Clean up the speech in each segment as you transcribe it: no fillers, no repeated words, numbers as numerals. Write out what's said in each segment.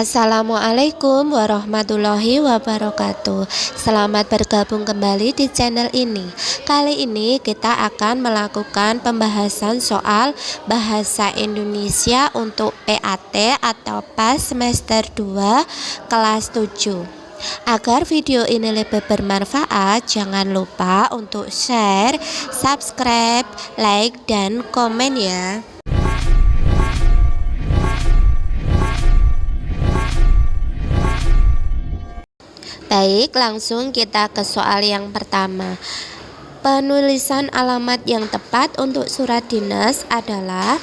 Assalamualaikum warahmatullahi wabarakatuh. Selamat bergabung kembali di channel ini. Kali ini kita akan melakukan pembahasan soal bahasa Indonesia untuk PAT atau PAS semester 2 kelas 7. Agar video ini lebih bermanfaat, jangan lupa untuk share, subscribe, like, dan komen ya. Baik, langsung kita ke soal yang pertama. Penulisan alamat yang tepat untuk surat dinas adalah,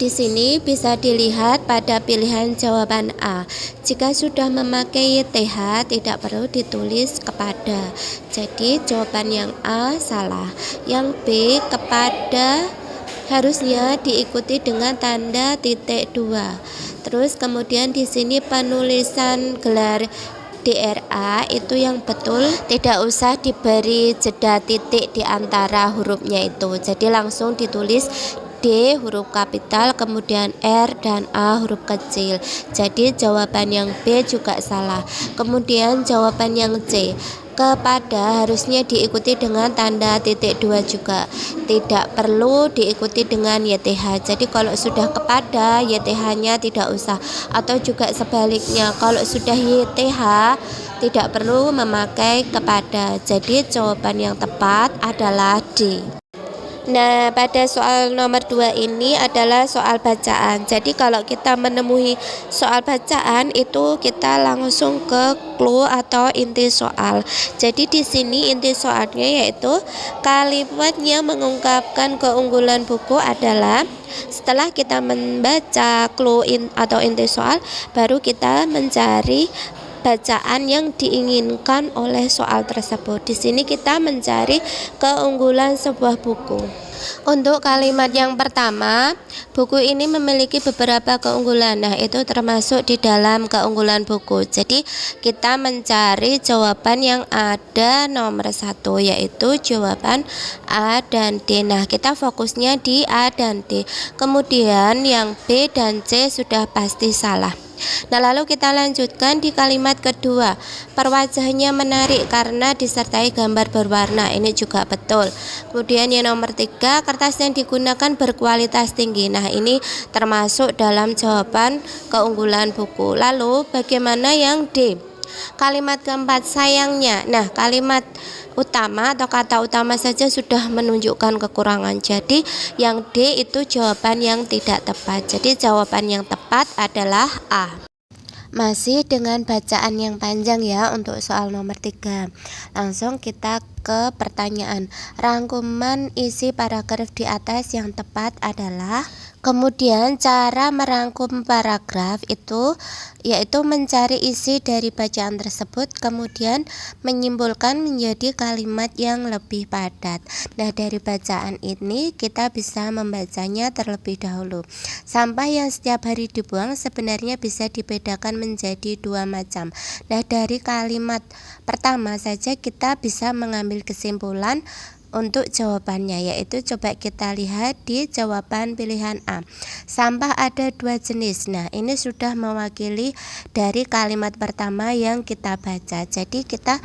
di sini bisa dilihat pada pilihan jawaban A. Jika sudah memakai YTH, tidak perlu ditulis kepada. Jadi jawaban yang A salah. Yang B, kepada, harusnya diikuti dengan tanda titik 2. Terus kemudian di sini penulisan gelar DRA itu yang betul, tidak usah diberi jeda titik di antara hurufnya itu. Jadi langsung ditulis D huruf kapital, kemudian R dan A huruf kecil. Jadi jawaban yang B juga salah. Kemudian jawaban yang C, kepada, harusnya diikuti dengan tanda titik 2 juga, tidak perlu diikuti dengan YTH. Jadi kalau sudah kepada, YTH nya tidak usah, atau juga sebaliknya, kalau sudah YTH tidak perlu memakai kepada. Jadi jawaban yang tepat adalah D. Nah, pada soal nomor 2 ini adalah soal bacaan. Jadi kalau kita menemui soal bacaan itu kita langsung ke clue atau inti soal. Jadi di sini inti soalnya yaitu kalimat yang mengungkapkan keunggulan buku adalah, setelah kita membaca clue atau inti soal, baru kita mencari bacaan yang diinginkan oleh soal tersebut. Di sini kita mencari keunggulan sebuah buku. Untuk kalimat yang pertama, buku ini memiliki beberapa keunggulan. Nah, itu termasuk di dalam keunggulan buku. Jadi kita mencari jawaban yang ada nomor 1, yaitu jawaban A dan D. Nah, kita fokusnya di A dan D. Kemudian yang B dan C sudah pasti salah. Nah, lalu kita lanjutkan di kalimat kedua. Perwajahnya menarik karena disertai gambar berwarna. Ini juga betul. Kemudian yang nomor 3, kertas yang digunakan berkualitas tinggi. Nah, ini termasuk dalam jawaban keunggulan buku. Lalu bagaimana yang D? Kalimat keempat, sayangnya. Nah, kalimat utama atau kata utama saja sudah menunjukkan kekurangan. Jadi yang D itu jawaban yang tidak tepat. Jadi jawaban yang tepat adalah A. Masih dengan bacaan yang panjang ya untuk soal nomor 3. Langsung kita ke pertanyaan. Rangkuman isi paragraf di atas yang tepat adalah, kemudian cara merangkum paragraf itu yaitu mencari isi dari bacaan tersebut, kemudian menyimpulkan menjadi kalimat yang lebih padat. Nah, dari bacaan ini kita bisa membacanya terlebih dahulu. Sampah yang setiap hari dibuang sebenarnya bisa dibedakan menjadi 2 macam. Nah, dari kalimat pertama saja kita bisa mengambil kesimpulan untuk jawabannya, yaitu coba kita lihat di jawaban pilihan A. Sampah ada 2 jenis. Nah, ini sudah mewakili dari kalimat pertama yang kita baca. Jadi kita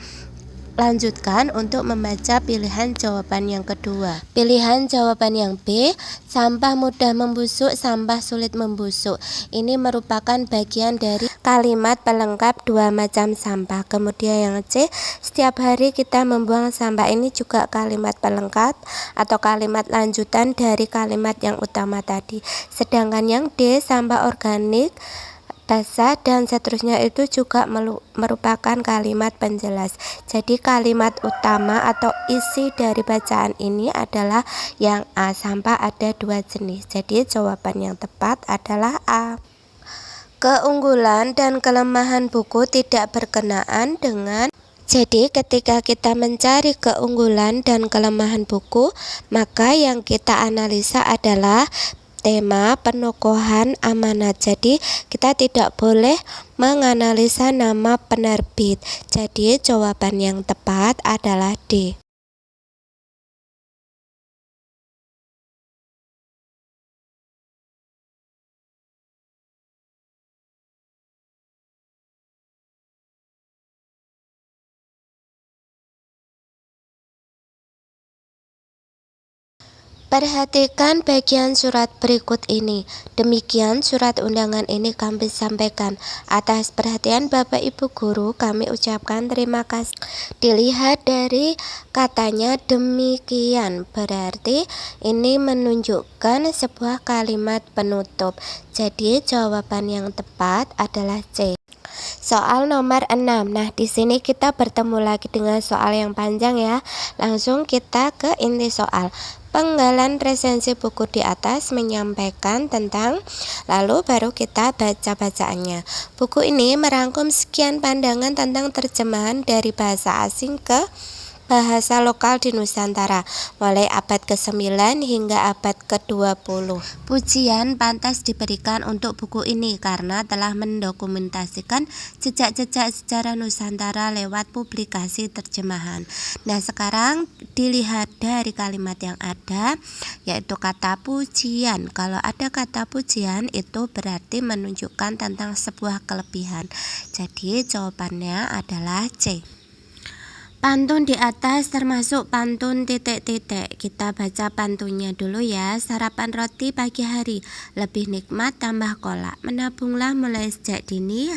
lanjutkan untuk membaca pilihan jawaban yang kedua. Pilihan jawaban yang B, sampah mudah membusuk, sampah sulit membusuk. Ini merupakan bagian dari kalimat pelengkap 2 macam sampah. Kemudian yang C, setiap hari kita membuang sampah. Ini juga kalimat pelengkap atau kalimat lanjutan dari kalimat yang utama tadi. Sedangkan yang D, sampah organik, basah dan seterusnya itu juga merupakan kalimat penjelas. Jadi kalimat utama atau isi dari bacaan ini adalah yang A, sampah ada 2 jenis. Jadi jawaban yang tepat adalah A. Keunggulan dan kelemahan buku tidak berkenaan dengan. Jadi ketika kita mencari keunggulan dan kelemahan buku, maka yang kita analisa adalah tema, penokohan, amanat. Jadi kita tidak boleh menganalisa nama penerbit. Jadi jawaban yang tepat adalah D. Perhatikan bagian surat berikut ini. Demikian surat undangan ini kami sampaikan. Atas perhatian Bapak Ibu Guru kami ucapkan terima kasih. Dilihat dari katanya demikian, berarti ini menunjukkan sebuah kalimat penutup. Jadi jawaban yang tepat adalah C. Soal nomor 6. Nah, di sini kita bertemu lagi dengan soal yang panjang ya. Langsung kita ke inti soal. Penggalan resensi buku di atas menyampaikan tentang, lalu baru kita baca bacaannya. Buku ini merangkum sekian pandangan tentang terjemahan dari bahasa asing ke bahasa lokal di Nusantara, mulai abad ke-9 hingga abad ke-20. Pujian pantas diberikan untuk buku ini karena telah mendokumentasikan jejak-jejak sejarah Nusantara lewat publikasi terjemahan. Nah, sekarang dilihat dari kalimat yang ada, yaitu kata pujian. Kalau ada kata pujian itu berarti menunjukkan tentang sebuah kelebihan. Jadi jawabannya adalah C. Pantun di atas termasuk pantun titik-titik. Kita baca pantunnya dulu ya. Sarapan roti pagi hari, lebih nikmat tambah kolak. Menabunglah mulai sejak dini,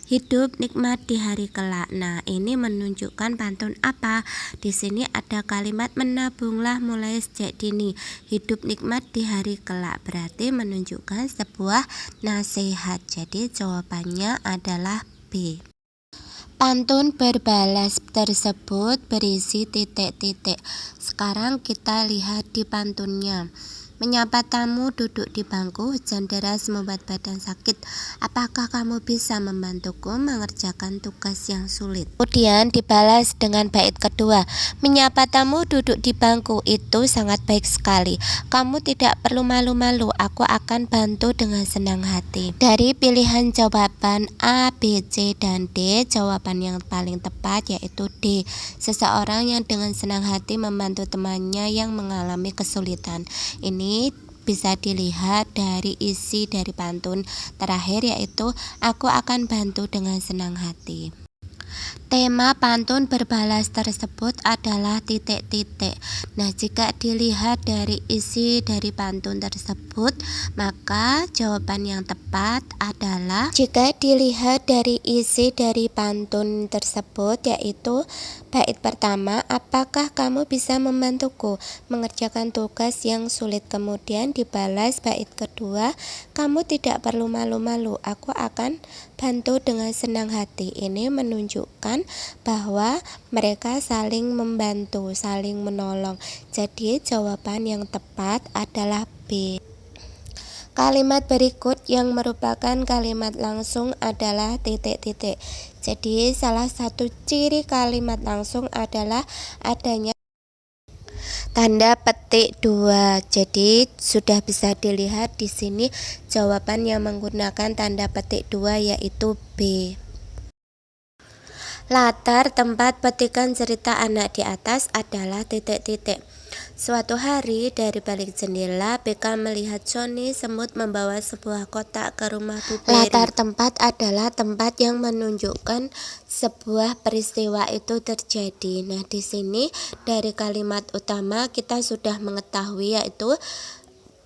hidup nikmat di hari kelak. Nah, ini menunjukkan pantun apa? Di sini ada kalimat menabunglah mulai sejak dini, hidup nikmat di hari kelak. Berarti menunjukkan sebuah nasihat. Jadi jawabannya adalah B. Pantun berbalas tersebut berisi titik-titik. Sekarang kita lihat di pantunnya. Menyapa tamu duduk di bangku, hujan deras membuat badan sakit. Apakah kamu bisa membantuku mengerjakan tugas yang sulit? Kemudian dibalas dengan bait kedua. Menyapa tamu duduk di bangku itu sangat baik sekali. Kamu tidak perlu malu-malu, aku akan bantu dengan senang hati. Dari pilihan jawaban A, B, C, dan D, jawaban yang paling tepat yaitu D. Seseorang yang dengan senang hati membantu temannya yang mengalami kesulitan. Ini bisa dilihat dari isi dari pantun terakhir, yaitu aku akan bantu dengan senang hati. Tema pantun berbalas tersebut adalah titik-titik. Nah, jika dilihat dari isi dari pantun tersebut, maka jawaban yang tepat adalah, jika dilihat dari isi dari pantun tersebut, yaitu bait pertama, apakah kamu bisa membantuku mengerjakan tugas yang sulit. Kemudian dibalas bait kedua, kamu tidak perlu malu-malu, aku akan bantu dengan senang hati. Ini menunjukkan bahwa mereka saling membantu, saling menolong. Jadi jawaban yang tepat adalah B. Kalimat berikut yang merupakan kalimat langsung adalah titik-titik. Jadi salah satu ciri kalimat langsung adalah adanya tanda petik 2. Jadi sudah bisa dilihat di sini jawaban yang menggunakan tanda petik 2 yaitu B. Latar tempat petikan cerita anak di atas adalah titik-titik. Suatu hari dari balik jendela, BK melihat Sony semut membawa sebuah kotak ke rumah Bu Peri. Latar tempat adalah tempat yang menunjukkan sebuah peristiwa itu terjadi. Nah, di sini dari kalimat utama kita sudah mengetahui yaitu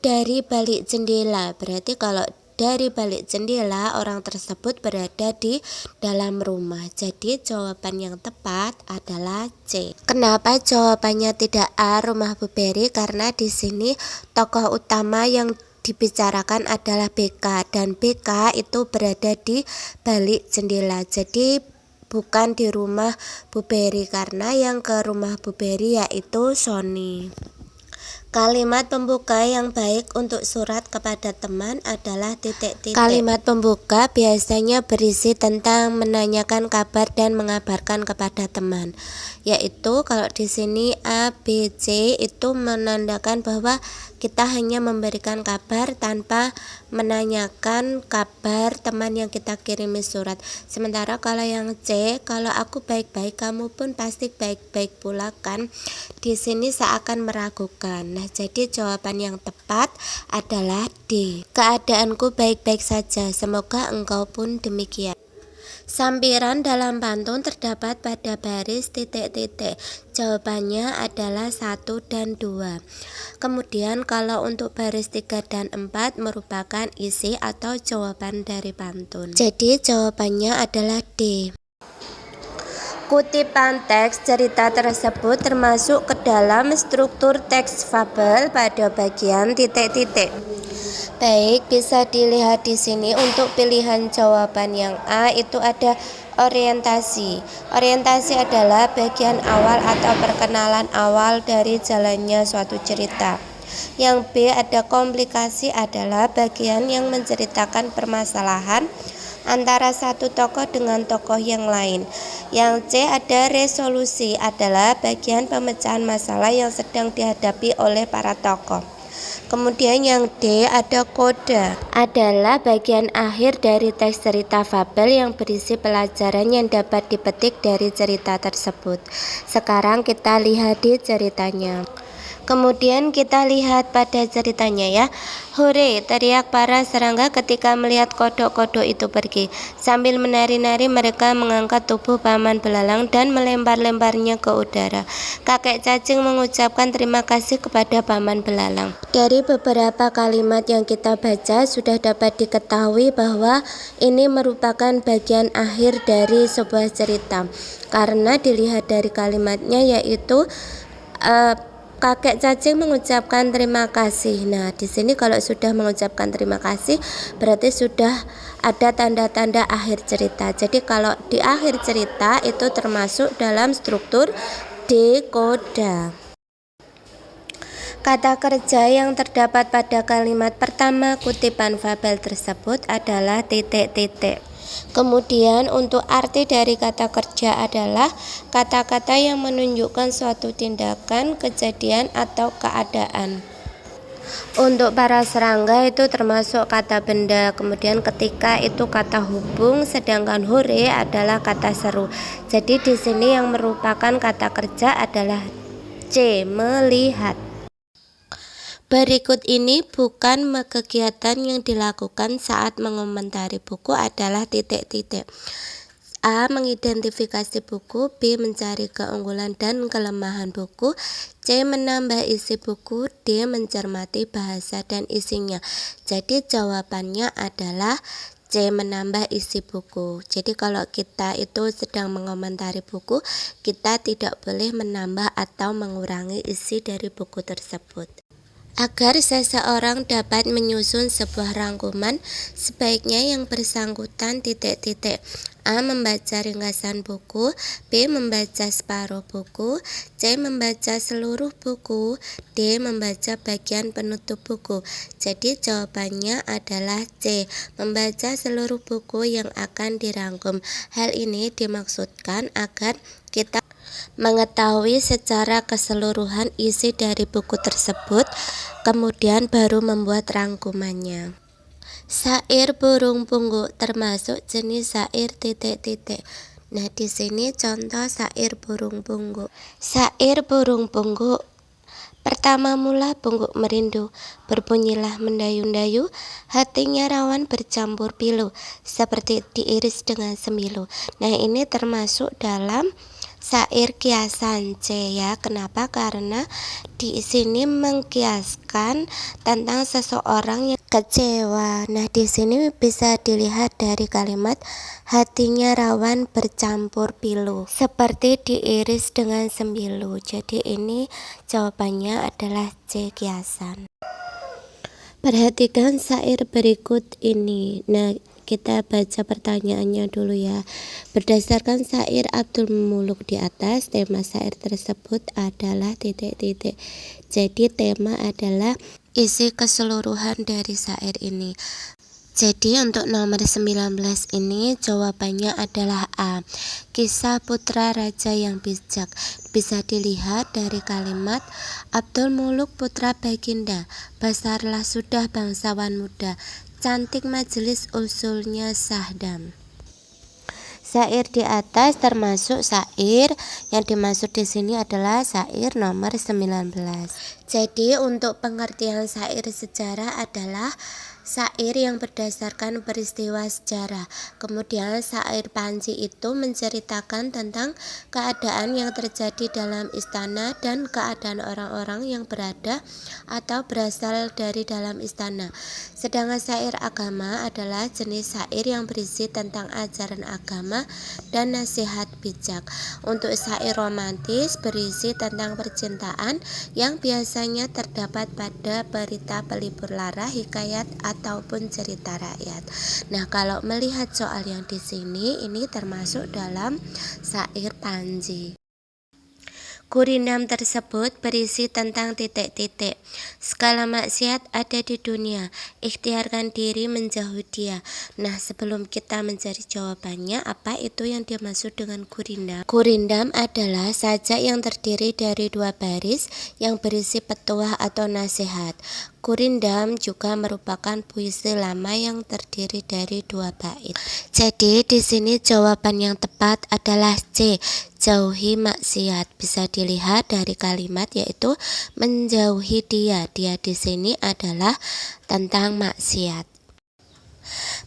dari balik jendela. Berarti kalau dari balik jendela orang tersebut berada di dalam rumah. Jadi jawaban yang tepat adalah C. Kenapa jawabannya tidak A, rumah Bu Peri? Karena di sini tokoh utama yang dibicarakan adalah BK dan BK itu berada di balik jendela. Jadi bukan di rumah Bu Peri karena yang ke rumah Bu Peri yaitu Sony. Kalimat pembuka yang baik untuk surat kepada teman adalah titik-titik. Kalimat pembuka biasanya berisi tentang menanyakan kabar dan mengabarkan kepada teman. Yaitu kalau di sini A, B, C itu menandakan bahwa kita hanya memberikan kabar tanpa menanyakan kabar teman yang kita kirimi surat. Sementara kalau yang C, kalau aku baik-baik kamu pun pasti baik-baik pula kan. Di sini seakan meragukan. Nah, jadi jawaban yang tepat adalah D. Keadaanku baik-baik saja, semoga engkau pun demikian. Sampiran dalam pantun terdapat pada baris titik-titik. Jawabannya adalah 1 dan 2. Kemudian kalau untuk baris 3 dan 4 merupakan isi atau jawaban dari pantun. Jadi jawabannya adalah D. Kutipan teks cerita tersebut termasuk ke dalam struktur teks fabel pada bagian titik-titik. Baik, bisa dilihat di sini untuk pilihan jawaban yang A itu ada orientasi. Orientasi adalah bagian awal atau perkenalan awal dari jalannya suatu cerita. Yang B ada komplikasi adalah bagian yang menceritakan permasalahan antara satu tokoh dengan tokoh yang lain. Yang C ada resolusi adalah bagian pemecahan masalah yang sedang dihadapi oleh para tokoh. Kemudian yang D ada koda adalah bagian akhir dari teks cerita fabel yang berisi pelajaran yang dapat dipetik dari cerita tersebut. Sekarang kita lihat di ceritanya. Kemudian kita lihat pada ceritanya ya. Hore, teriak para serangga ketika melihat kodok-kodok itu pergi. Sambil menari-nari mereka mengangkat tubuh paman belalang dan melempar-lemparnya ke udara. Kakek cacing mengucapkan terima kasih kepada paman belalang. Dari beberapa kalimat yang kita baca sudah dapat diketahui bahwa ini merupakan bagian akhir dari sebuah cerita. Karena dilihat dari kalimatnya yaitu kakek cacing mengucapkan terima kasih. Nah, di sini kalau sudah mengucapkan terima kasih berarti sudah ada tanda-tanda akhir cerita. Jadi kalau di akhir cerita itu termasuk dalam struktur dekoda. Kata kerja yang terdapat pada kalimat pertama kutipan fabel tersebut adalah titik-titik. Kemudian untuk arti dari kata kerja adalah kata-kata yang menunjukkan suatu tindakan, kejadian, atau keadaan. Untuk para serangga itu termasuk kata benda, kemudian ketika itu kata hubung, sedangkan hore adalah kata seru. Jadi di sini yang merupakan kata kerja adalah C, melihat. Berikut ini bukan kegiatan yang dilakukan saat mengomentari buku adalah titik-titik. A. Mengidentifikasi buku. B. Mencari keunggulan dan kelemahan buku. C. Menambah isi buku. D. Mencermati bahasa dan isinya. Jadi jawabannya adalah C. Menambah isi buku. Jadi kalau kita itu sedang mengomentari buku, kita tidak boleh menambah atau mengurangi isi dari buku tersebut. Agar seseorang dapat menyusun sebuah rangkuman, sebaiknya yang bersangkutan titik-titik. A. Membaca ringkasan buku. B. Membaca separuh buku. C. Membaca seluruh buku. D. Membaca bagian penutup buku. Jadi jawabannya adalah C. Membaca seluruh buku yang akan dirangkum. Hal ini dimaksudkan agar kita mengetahui secara keseluruhan isi dari buku tersebut, kemudian baru membuat rangkumannya. Syair burung pungguk termasuk jenis syair titik-titik. Nah, di sini contoh syair burung pungguk. Syair burung pungguk. Pertama mula pungguk merindu, berbunyilah mendayu-dayu, hatinya rawan bercampur pilu, seperti diiris dengan semilu. Nah, ini termasuk dalam syair kiasan C ya. Kenapa? Karena di sini mengkiaskan tentang seseorang yang kecewa. Nah, di sini bisa dilihat dari kalimat hatinya rawan bercampur pilu, seperti diiris dengan sembilu. Jadi ini jawabannya adalah C, kiasan. Perhatikan syair berikut ini. Nah, kita baca pertanyaannya dulu ya. Berdasarkan syair Abdul Muluk di atas, tema syair tersebut adalah titik-titik. Jadi tema adalah isi keseluruhan dari syair ini. Jadi untuk nomor 19 ini jawabannya adalah A. Kisah putra raja yang bijak. Bisa dilihat dari kalimat Abdul Muluk putra Baginda, besarlah sudah bangsawan muda, cantik majelis usulnya sahdam. Syair di atas termasuk syair yang dimaksud di sini adalah syair nomor 19. Jadi untuk pengertian syair sejarah adalah syair yang berdasarkan peristiwa sejarah. Kemudian syair Panji itu menceritakan tentang keadaan yang terjadi dalam istana dan keadaan orang-orang yang berada atau berasal dari dalam istana. Sedangkan syair agama adalah jenis syair yang berisi tentang ajaran agama dan nasihat bijak. Untuk syair romantis berisi tentang percintaan yang biasanya terdapat pada berita pelipur lara, hikayat ataupun cerita rakyat. Nah, kalau melihat soal yang di sini ini termasuk dalam syair Panji. Gurindam tersebut berisi tentang titik-titik. Segala maksiat ada di dunia, ikhtiarkan diri menjauhi dia. Nah, sebelum kita mencari jawabannya, apa itu yang dimaksud dengan gurindam? Gurindam adalah sajak yang terdiri dari 2 baris yang berisi petuah atau nasihat. Gurindam juga merupakan puisi lama yang terdiri dari 2 bait. Jadi di sini jawaban yang tepat adalah C, jauhi maksiat. Bisa dilihat dari kalimat yaitu menjauhi dia. Dia di sini adalah tentang maksiat.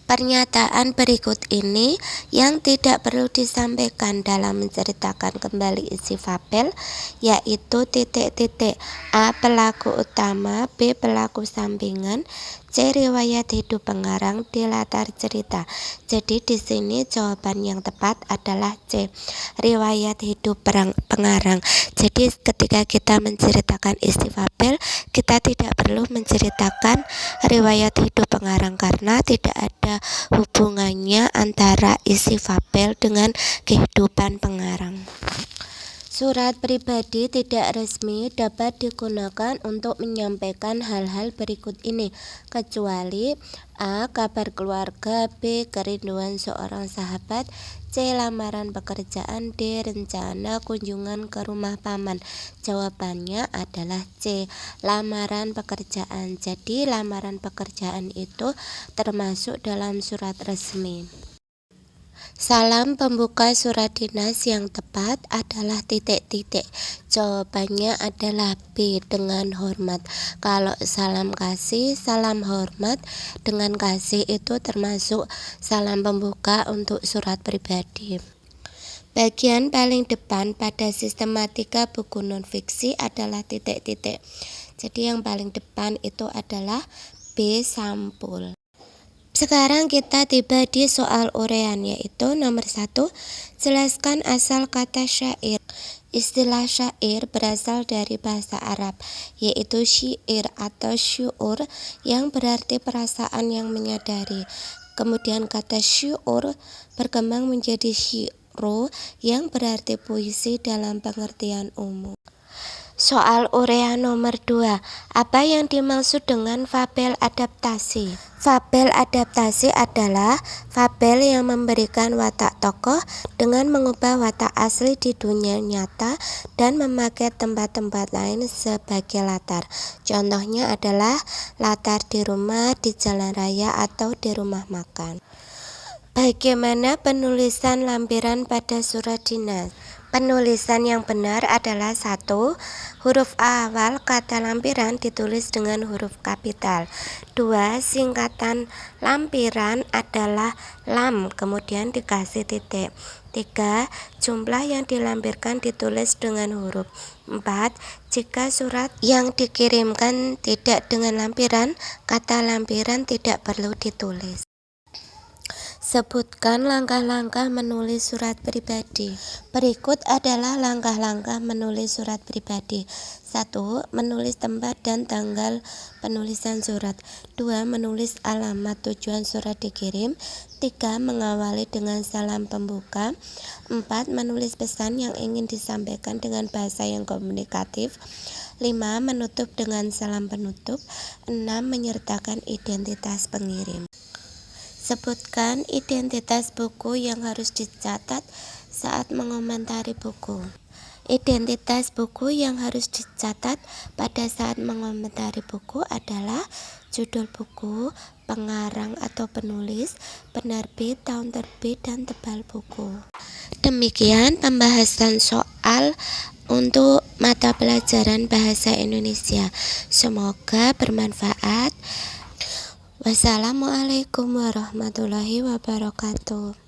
Pernyataan berikut ini yang tidak perlu disampaikan dalam menceritakan kembali isi fabel, yaitu titik-titik. A. Pelaku utama, B. Pelaku sampingan, C. Riwayat hidup pengarang, D. Latar cerita. Jadi di sini jawaban yang tepat adalah C, riwayat hidup pengarang. Jadi ketika kita menceritakan isi fabel, kita tidak perlu menceritakan riwayat hidup pengarang karena tidak ada hubungannya antara isi fabel dengan kehidupan pengarang. Surat pribadi tidak resmi dapat digunakan untuk menyampaikan hal-hal berikut ini, kecuali A. Kabar keluarga, B. Kerinduan seorang sahabat, C. Lamaran pekerjaan, D. Rencana kunjungan ke rumah paman. Jawabannya adalah C. Lamaran pekerjaan. Jadi lamaran pekerjaan itu termasuk dalam surat resmi. Salam pembuka surat dinas yang tepat adalah titik-titik. Jawabannya adalah B, dengan hormat. Kalau salam kasih, salam hormat dengan kasih itu termasuk salam pembuka untuk surat pribadi. Bagian paling depan pada sistematika buku non-fiksi adalah titik-titik. Jadi yang paling depan itu adalah B, sampul. Sekarang kita tiba di soal uraian, yaitu nomor 1, jelaskan asal kata syair. Istilah syair berasal dari bahasa Arab, yaitu syair atau syu'ur yang berarti perasaan yang menyadari. Kemudian kata syu'ur berkembang menjadi syi'ru yang berarti puisi dalam pengertian umum. Soal uraian nomor 2, apa yang dimaksud dengan fabel adaptasi? Fabel adaptasi adalah fabel yang memberikan watak tokoh dengan mengubah watak asli di dunia nyata dan memakai tempat-tempat lain sebagai latar. Contohnya adalah latar di rumah, di jalan raya, atau di rumah makan. Bagaimana penulisan lampiran pada surat dinas? Penulisan yang benar adalah 1. Huruf awal kata lampiran ditulis dengan huruf kapital. 2. Singkatan lampiran adalah lam, kemudian dikasih titik. 3. Jumlah yang dilampirkan ditulis dengan huruf. 4. Jika surat yang dikirimkan tidak dengan lampiran, kata lampiran tidak perlu ditulis. Sebutkan langkah-langkah menulis surat pribadi. Berikut adalah langkah-langkah menulis surat pribadi. 1. Menulis tempat dan tanggal penulisan surat. 2. Menulis alamat tujuan surat dikirim. 3. Mengawali dengan salam pembuka. 4. Menulis pesan yang ingin disampaikan dengan bahasa yang komunikatif. 5. Menutup dengan salam penutup. 6. Menyertakan identitas pengirim. Sebutkan identitas buku yang harus dicatat saat mengomentari buku. Identitas buku yang harus dicatat pada saat mengomentari buku adalah judul buku, pengarang atau penulis, penerbit, tahun terbit, dan tebal buku. Demikian pembahasan soal untuk mata pelajaran Bahasa Indonesia. Semoga bermanfaat. Wassalamualaikum warahmatullahi wabarakatuh.